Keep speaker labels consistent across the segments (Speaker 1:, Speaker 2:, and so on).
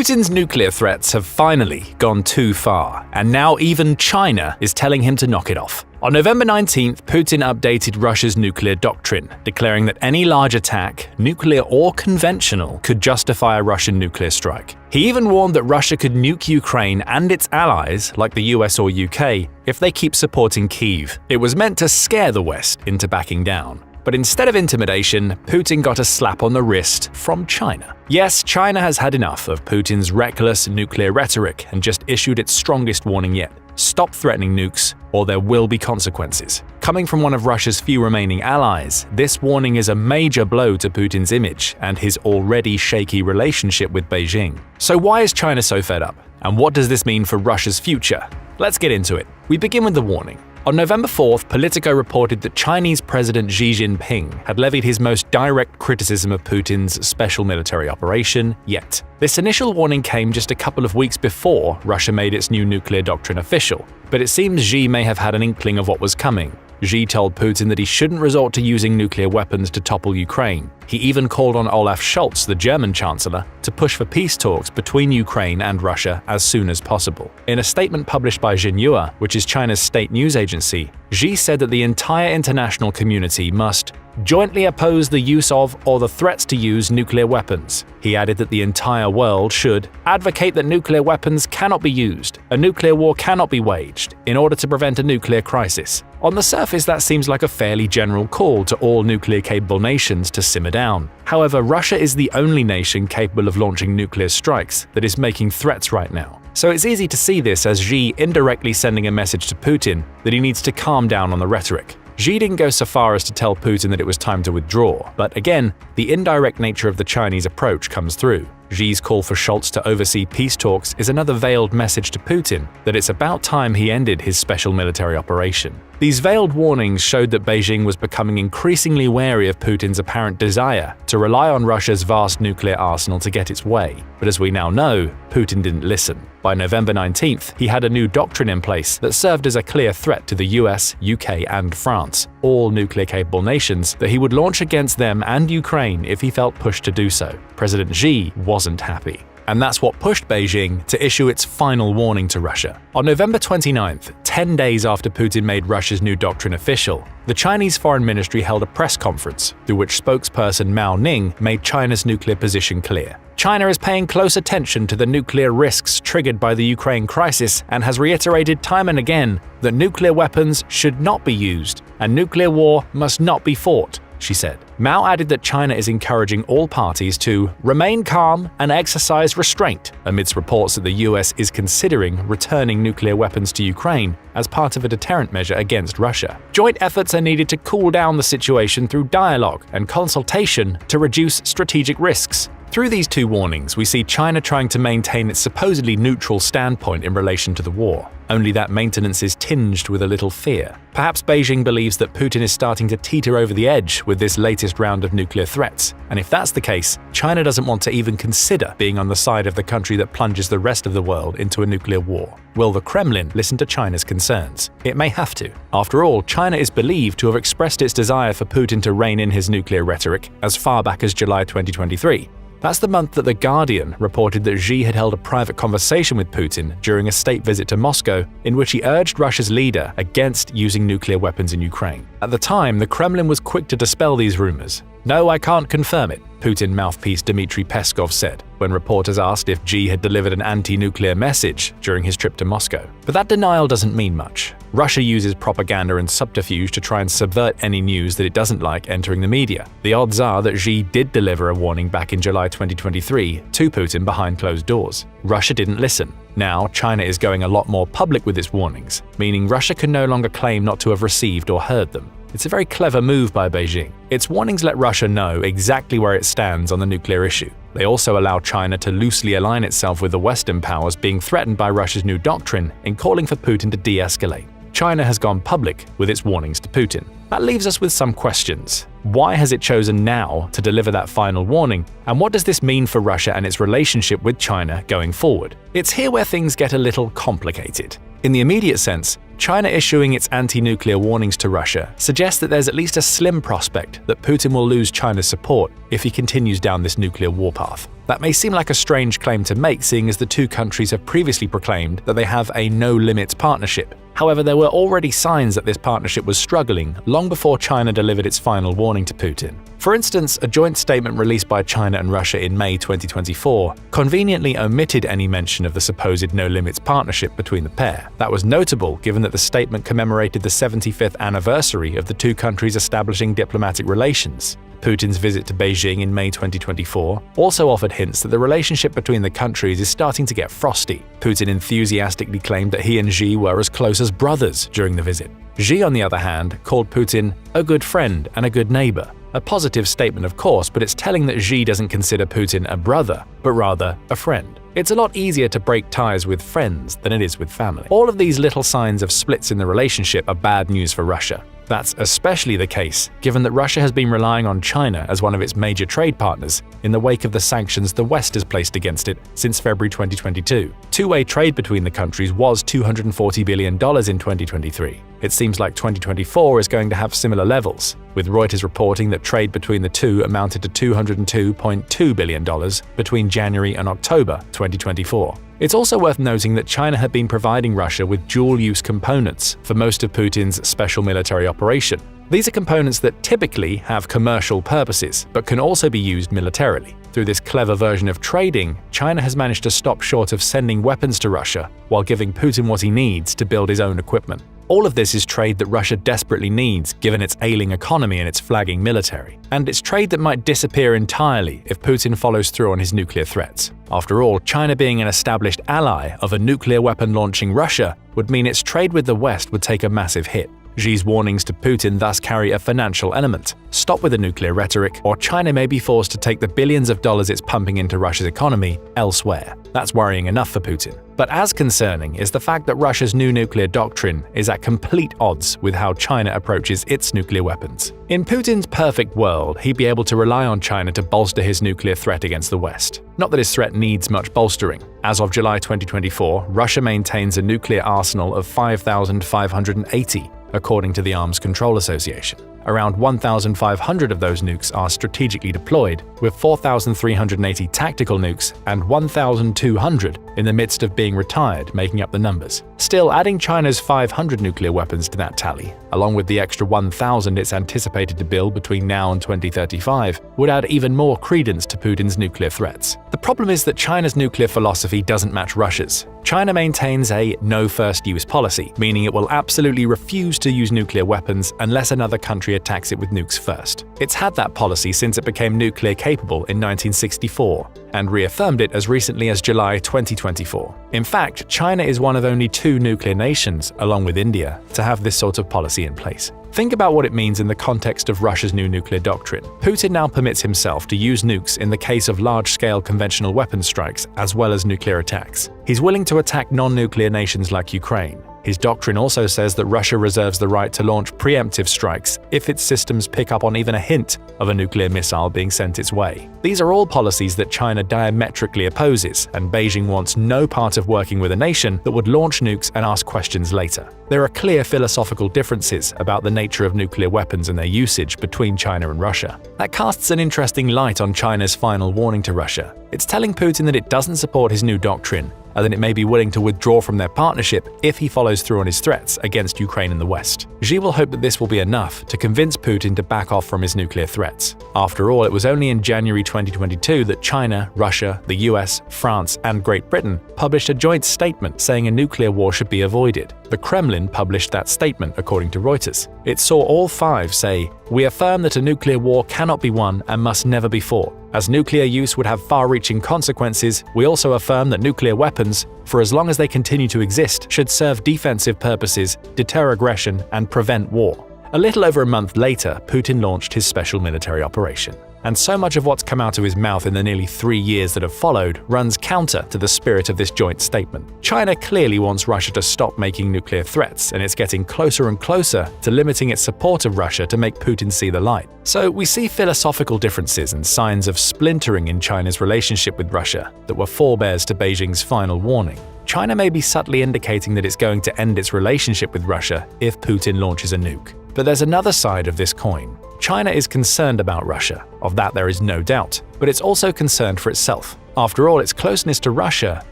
Speaker 1: Putin's nuclear threats have finally gone too far, and now even China is telling him to knock it off. On November 19th, Putin updated Russia's nuclear doctrine, declaring that any large attack, nuclear or conventional, could justify a Russian nuclear strike. He even warned that Russia could nuke Ukraine and its allies, like the US or UK, if they keep supporting Kyiv. It was meant to scare the West into backing down. But instead of intimidation, Putin got a slap on the wrist from China. Yes, China has had enough of Putin's reckless nuclear rhetoric and just issued its strongest warning yet. Stop threatening nukes, or there will be consequences. Coming from one of Russia's few remaining allies, this warning is a major blow to Putin's image and his already shaky relationship with Beijing. So why is China so fed up? And what does this mean for Russia's future? Let's get into it. We begin with the warning. On November 4th, Politico reported that Chinese President Xi Jinping had levied his most direct criticism of Putin's special military operation yet. This initial warning came just a couple of weeks before Russia made its new nuclear doctrine official, but it seems Xi may have had an inkling of what was coming. Xi told Putin that he shouldn't resort to using nuclear weapons to topple Ukraine. He even called on Olaf Scholz, the German chancellor, to push for peace talks between Ukraine and Russia as soon as possible. In a statement published by Xinhua, which is China's state news agency, Xi said that the entire international community must jointly oppose the use of or the threats to use nuclear weapons. He added that the entire world should advocate that nuclear weapons cannot be used, a nuclear war cannot be waged, in order to prevent a nuclear crisis. On the surface, that seems like a fairly general call to all nuclear-capable nations to simmer down. However, Russia is the only nation capable of launching nuclear strikes that is making threats right now. So it's easy to see this as Xi indirectly sending a message to Putin that he needs to calm down on the rhetoric. Xi didn't go so far as to tell Putin that it was time to withdraw, but again, the indirect nature of the Chinese approach comes through. Xi's call for Scholz to oversee peace talks is another veiled message to Putin that it's about time he ended his special military operation. These veiled warnings showed that Beijing was becoming increasingly wary of Putin's apparent desire to rely on Russia's vast nuclear arsenal to get its way. But as we now know, Putin didn't listen. By November 19th, he had a new doctrine in place that served as a clear threat to the US, UK, and France, all nuclear-capable nations, that he would launch against them and Ukraine if he felt pushed to do so. President Xi wasn't happy. And that's what pushed Beijing to issue its final warning to Russia. On November 29th, 10 days after Putin made Russia's new doctrine official, the Chinese Foreign Ministry held a press conference through which spokesperson Mao Ning made China's nuclear position clear. China is paying close attention to the nuclear risks triggered by the Ukraine crisis and has reiterated time and again that nuclear weapons should not be used and nuclear war must not be fought, she said. Mao added that China is encouraging all parties to remain calm and exercise restraint amidst reports that the US is considering returning nuclear weapons to Ukraine as part of a deterrent measure against Russia. Joint efforts are needed to cool down the situation through dialogue and consultation to reduce strategic risks. Through these two warnings, we see China trying to maintain its supposedly neutral standpoint in relation to the war. Only that maintenance is tinged with a little fear. Perhaps Beijing believes that Putin is starting to teeter over the edge with this latest round of nuclear threats. And if that's the case, China doesn't want to even consider being on the side of the country that plunges the rest of the world into a nuclear war. Will the Kremlin listen to China's concerns? It may have to. After all, China is believed to have expressed its desire for Putin to rein in his nuclear rhetoric as far back as July 2023. That's the month that The Guardian reported that Xi had held a private conversation with Putin during a state visit to Moscow in which he urged Russia's leader against using nuclear weapons in Ukraine. At the time, the Kremlin was quick to dispel these rumors. "No, I can't confirm it," Putin mouthpiece Dmitry Peskov said, when reporters asked if Xi had delivered an anti-nuclear message during his trip to Moscow. But that denial doesn't mean much. Russia uses propaganda and subterfuge to try and subvert any news that it doesn't like entering the media. The odds are that Xi did deliver a warning back in July 2023 to Putin behind closed doors. Russia didn't listen. Now, China is going a lot more public with its warnings, meaning Russia can no longer claim not to have received or heard them. It's a very clever move by Beijing. Its warnings let Russia know exactly where it stands on the nuclear issue. They also allow China to loosely align itself with the Western powers being threatened by Russia's new doctrine in calling for Putin to de-escalate. China has gone public with its warnings to Putin. That leaves us with some questions. Why has it chosen now to deliver that final warning? And what does this mean for Russia and its relationship with China going forward? It's here where things get a little complicated. In the immediate sense, China issuing its anti-nuclear warnings to Russia suggests that there's at least a slim prospect that Putin will lose China's support if he continues down this nuclear warpath. That may seem like a strange claim to make, seeing as the two countries have previously proclaimed that they have a no-limits partnership. However, there were already signs that this partnership was struggling long before China delivered its final warning to Putin. For instance, a joint statement released by China and Russia in May 2024 conveniently omitted any mention of the supposed no-limits partnership between the pair. That was notable given that the statement commemorated the 75th anniversary of the two countries establishing diplomatic relations. Putin's visit to Beijing in May 2024 also offered hints that the relationship between the countries is starting to get frosty. Putin enthusiastically claimed that he and Xi were as close as brothers during the visit. Xi, on the other hand, called Putin a good friend and a good neighbor. A positive statement, of course, but it's telling that Xi doesn't consider Putin a brother, but rather a friend. It's a lot easier to break ties with friends than it is with family. All of these little signs of splits in the relationship are bad news for Russia. That's especially the case given that Russia has been relying on China as one of its major trade partners in the wake of the sanctions the West has placed against it since February 2022. Two-way trade between the countries was $240 billion in 2023. It seems like 2024 is going to have similar levels, with Reuters reporting that trade between the two amounted to $202.2 billion between January and October 2024. It's also worth noting that China had been providing Russia with dual-use components for most of Putin's special military operation. These are components that typically have commercial purposes, but can also be used militarily. Through this clever version of trading, China has managed to stop short of sending weapons to Russia while giving Putin what he needs to build his own equipment. All of this is trade that Russia desperately needs given its ailing economy and its flagging military. And it's trade that might disappear entirely if Putin follows through on his nuclear threats. After all, China being an established ally of a nuclear weapon-launching Russia would mean its trade with the West would take a massive hit. Xi's warnings to Putin thus carry a financial element. Stop with the nuclear rhetoric, or China may be forced to take the billions of dollars it's pumping into Russia's economy elsewhere. That's worrying enough for Putin. But as concerning is the fact that Russia's new nuclear doctrine is at complete odds with how China approaches its nuclear weapons. In Putin's perfect world, he'd be able to rely on China to bolster his nuclear threat against the West. Not that his threat needs much bolstering. As of July 2024, Russia maintains a nuclear arsenal of 5,580, according to the Arms Control Association. Around 1,500 of those nukes are strategically deployed, with 4,380 tactical nukes and 1,200 in the midst of being retired, making up the numbers. Still, adding China's 500 nuclear weapons to that tally, along with the extra 1,000 it's anticipated to build between now and 2035, would add even more credence to Putin's nuclear threats. The problem is that China's nuclear philosophy doesn't match Russia's. China maintains a no first-use policy, meaning it will absolutely refuse to use nuclear weapons unless another country attacks it with nukes first. It's had that policy since it became nuclear capable in 1964, and reaffirmed it as recently as July 2024. In fact, China is one of only 2 nuclear nations, along with India, to have this sort of policy in place. Think about what it means in the context of Russia's new nuclear doctrine. Putin now permits himself to use nukes in the case of large-scale conventional weapons strikes as well as nuclear attacks. He's willing to attack non-nuclear nations like Ukraine. His doctrine also says that Russia reserves the right to launch preemptive strikes if its systems pick up on even a hint of a nuclear missile being sent its way. These are all policies that China diametrically opposes, and Beijing wants no part of working with a nation that would launch nukes and ask questions later. There are clear philosophical differences about the nature of nuclear weapons and their usage between China and Russia. That casts an interesting light on China's final warning to Russia. It's telling Putin that it doesn't support his new doctrine, and that it may be willing to withdraw from their partnership if he follows through on his threats against Ukraine and the West. Xi will hope that this will be enough to convince Putin to back off from his nuclear threats. After all, it was only in January 2022 that China, Russia, the US, France, and Great Britain published a joint statement saying a nuclear war should be avoided. The Kremlin published that statement, according to Reuters. It saw all 5 say, "We affirm that a nuclear war cannot be won and must never be fought. As nuclear use would have far-reaching consequences, we also affirm that nuclear weapons, for as long as they continue to exist, should serve defensive purposes, deter aggression, and prevent war." A little over a month later, Putin launched his special military operation. And so much of what's come out of his mouth in the nearly 3 years that have followed runs counter to the spirit of this joint statement. China clearly wants Russia to stop making nuclear threats, and it's getting closer and closer to limiting its support of Russia to make Putin see the light. So we see philosophical differences and signs of splintering in China's relationship with Russia that were forebears to Beijing's final warning. China may be subtly indicating that it's going to end its relationship with Russia if Putin launches a nuke. But there's another side of this coin. China is concerned about Russia, of that there is no doubt, but it's also concerned for itself. After all, its closeness to Russia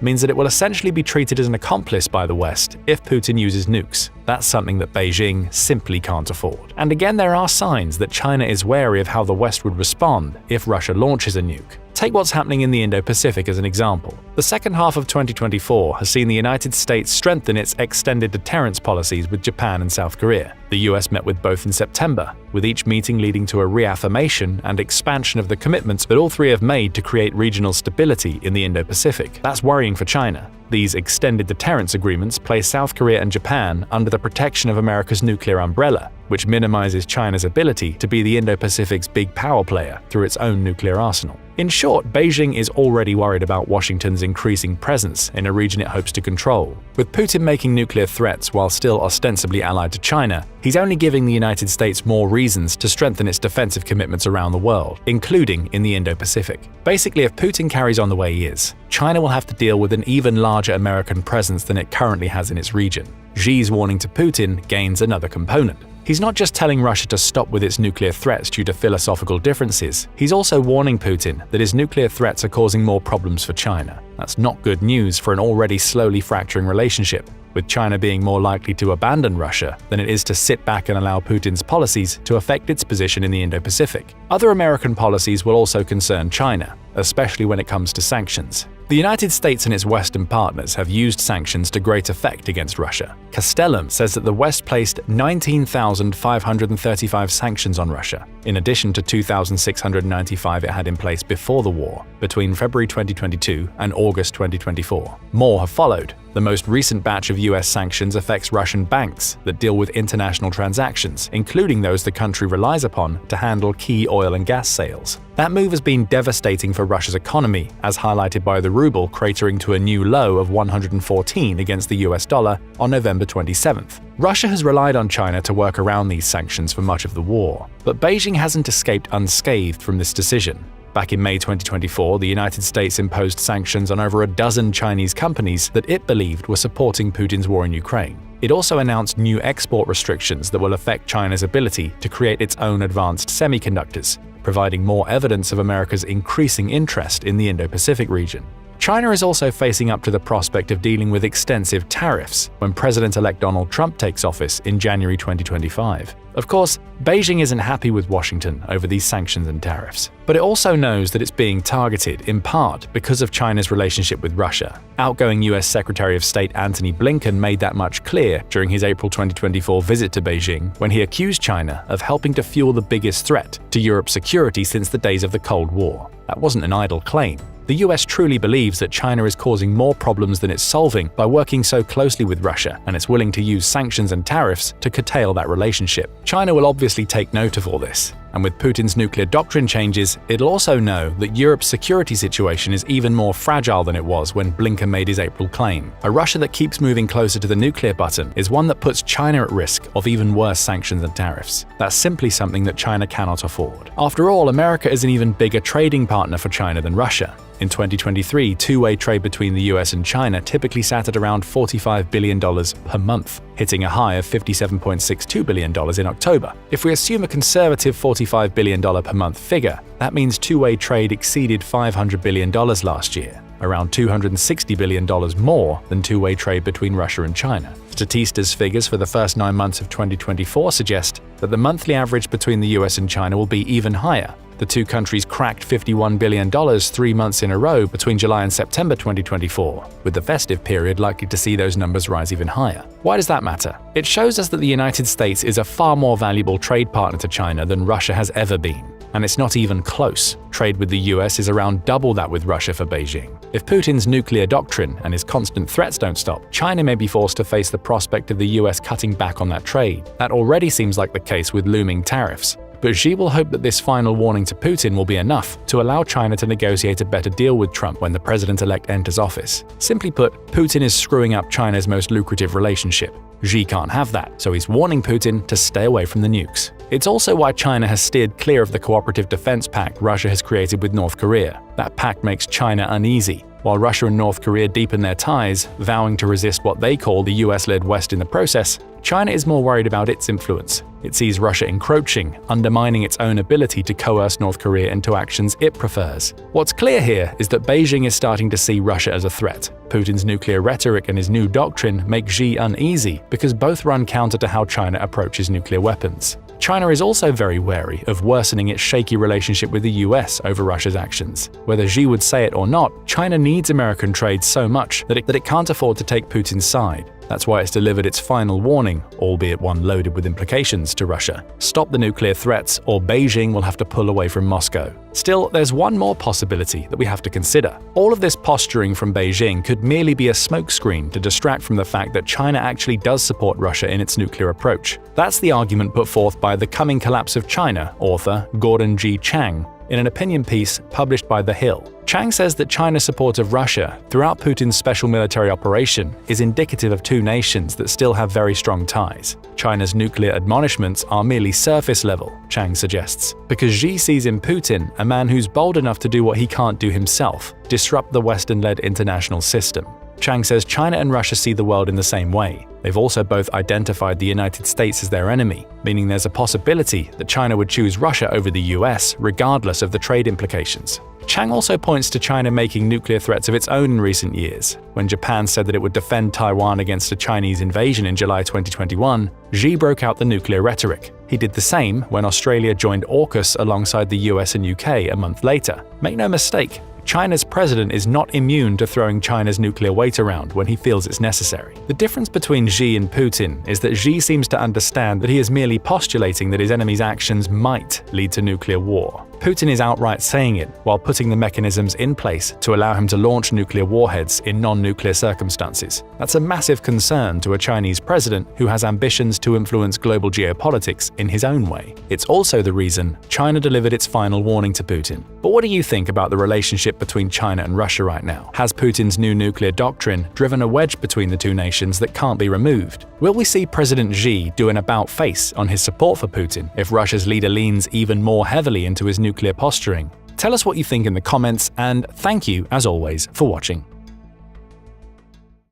Speaker 1: means that it will essentially be treated as an accomplice by the West if Putin uses nukes. That's something that Beijing simply can't afford. And again, there are signs that China is wary of how the West would respond if Russia launches a nuke. Take what's happening in the Indo-Pacific as an example. The second half of 2024 has seen the United States strengthen its extended deterrence policies with Japan and South Korea. The US met with both in September, with each meeting leading to a reaffirmation and expansion of the commitments that all three have made to create regional stability in the Indo-Pacific. That's worrying for China. These extended deterrence agreements place South Korea and Japan under the protection of America's nuclear umbrella, which minimizes China's ability to be the Indo-Pacific's big power player through its own nuclear arsenal. In short, Beijing is already worried about Washington's increasing presence in a region it hopes to control. With Putin making nuclear threats while still ostensibly allied to China, he's only giving the United States more reasons to strengthen its defensive commitments around the world, including in the Indo-Pacific. Basically, if Putin carries on the way he is, China will have to deal with an even larger American presence than it currently has in its region. Xi's warning to Putin gains another component. He's not just telling Russia to stop with its nuclear threats due to philosophical differences, he's also warning Putin that his nuclear threats are causing more problems for China. That's not good news for an already slowly fracturing relationship, with China being more likely to abandon Russia than it is to sit back and allow Putin's policies to affect its position in the Indo-Pacific. Other American policies will also concern China, especially when it comes to sanctions. The United States and its Western partners have used sanctions to great effect against Russia. Castellum says that the West placed 19,535 sanctions on Russia, in addition to 2,695 it had in place before the war, between February 2022 and August 2024. More have followed. The most recent batch of US sanctions affects Russian banks that deal with international transactions, including those the country relies upon to handle key oil and gas sales. That move has been devastating for Russia's economy, as highlighted by the ruble cratering to a new low of 114 against the US dollar on November 27th. Russia has relied on China to work around these sanctions for much of the war, but Beijing hasn't escaped unscathed from this decision. Back in May 2024, the United States imposed sanctions on over a dozen Chinese companies that it believed were supporting Putin's war in Ukraine. It also announced new export restrictions that will affect China's ability to create its own advanced semiconductors, providing more evidence of America's increasing interest in the Indo-Pacific region. China is also facing up to the prospect of dealing with extensive tariffs when President-elect Donald Trump takes office in January 2025. Of course, Beijing isn't happy with Washington over these sanctions and tariffs, but it also knows that it's being targeted in part because of China's relationship with Russia. Outgoing US Secretary of State Antony Blinken made that much clear during his April 2024 visit to Beijing, when he accused China of helping to fuel the biggest threat to Europe's security since the days of the Cold War. That wasn't an idle claim. The US truly believes that China is causing more problems than it's solving by working so closely with Russia, and it's willing to use sanctions and tariffs to curtail that relationship. China will obviously take note of all this, and with Putin's nuclear doctrine changes, it'll also know that Europe's security situation is even more fragile than it was when Blinken made his April claim. A Russia that keeps moving closer to the nuclear button is one that puts China at risk of even worse sanctions and tariffs. That's simply something that China cannot afford. After all, America is an even bigger trading partner for China than Russia. In 2023, two-way trade between the US and China typically sat at around $45 billion per month, hitting a high of $57.62 billion in October. If we assume a conservative $45 billion per month figure, that means two-way trade exceeded $500 billion last year, around $260 billion more than two-way trade between Russia and China. Statista's figures for the first 9 months of 2024 suggest that the monthly average between the US and China will be even higher. The two countries cracked $51 billion 3 months in a row between July and September 2024, with the festive period likely to see those numbers rise even higher. Why does that matter? It shows us that the United States is a far more valuable trade partner to China than Russia has ever been. And it's not even close. Trade with the US is around double that with Russia for Beijing. If Putin's nuclear doctrine and his constant threats don't stop, China may be forced to face the prospect of the US cutting back on that trade. That already seems like the case with looming tariffs. But Xi will hope that this final warning to Putin will be enough to allow China to negotiate a better deal with Trump when the president-elect enters office. Simply put, Putin is screwing up China's most lucrative relationship. Xi can't have that, so he's warning Putin to stay away from the nukes. It's also why China has steered clear of the cooperative defense pact Russia has created with North Korea. That pact makes China uneasy, While Russia and North Korea deepen their ties, vowing to resist what they call the US-led West in the process, China is more worried about its influence. It sees Russia encroaching, undermining its own ability to coerce North Korea into actions it prefers. What's clear here is that Beijing is starting to see Russia as a threat. Putin's nuclear rhetoric and his new doctrine make Xi uneasy because both run counter to how China approaches nuclear weapons. China is also very wary of worsening its shaky relationship with the US over Russia's actions. Whether Xi would say it or not, China needs American trade so much that it can't afford to take Putin's side. That's why it's delivered its final warning, albeit one loaded with implications, to Russia. Stop the nuclear threats, or Beijing will have to pull away from Moscow. Still, there's one more possibility that we have to consider. All of this posturing from Beijing could merely be a smokescreen to distract from the fact that China actually does support Russia in its nuclear approach. That's the argument put forth by The Coming Collapse of China author Gordon G. Chang in an opinion piece published by The Hill. Chang says that China's support of Russia throughout Putin's special military operation is indicative of two nations that still have very strong ties. China's nuclear admonishments are merely surface level, Chang suggests, because Xi sees in Putin a man who's bold enough to do what he can't do himself, disrupt the Western-led international system. Chang says China and Russia see the world in the same way. They've also both identified the United States as their enemy, meaning there's a possibility that China would choose Russia over the US regardless of the trade implications. Chang also points to China making nuclear threats of its own in recent years. When Japan said that it would defend Taiwan against a Chinese invasion in July 2021, Xi broke out the nuclear rhetoric. He did the same when Australia joined AUKUS alongside the US and UK a month later. Make no mistake, China's president is not immune to throwing China's nuclear weight around when he feels it's necessary. The difference between Xi and Putin is that Xi seems to understand that he is merely postulating that his enemy's actions might lead to nuclear war. Putin is outright saying it while putting the mechanisms in place to allow him to launch nuclear warheads in non-nuclear circumstances. That's a massive concern to a Chinese president who has ambitions to influence global geopolitics in his own way. It's also the reason China delivered its final warning to Putin. But what do you think about the relationship between China and Russia right now? Has Putin's new nuclear doctrine driven a wedge between the two nations that can't be removed? Will we see President Xi do an about-face on his support for Putin if Russia's leader leans even more heavily into his nuclear posturing? Tell us what you think in the comments, and thank you, as always, for watching.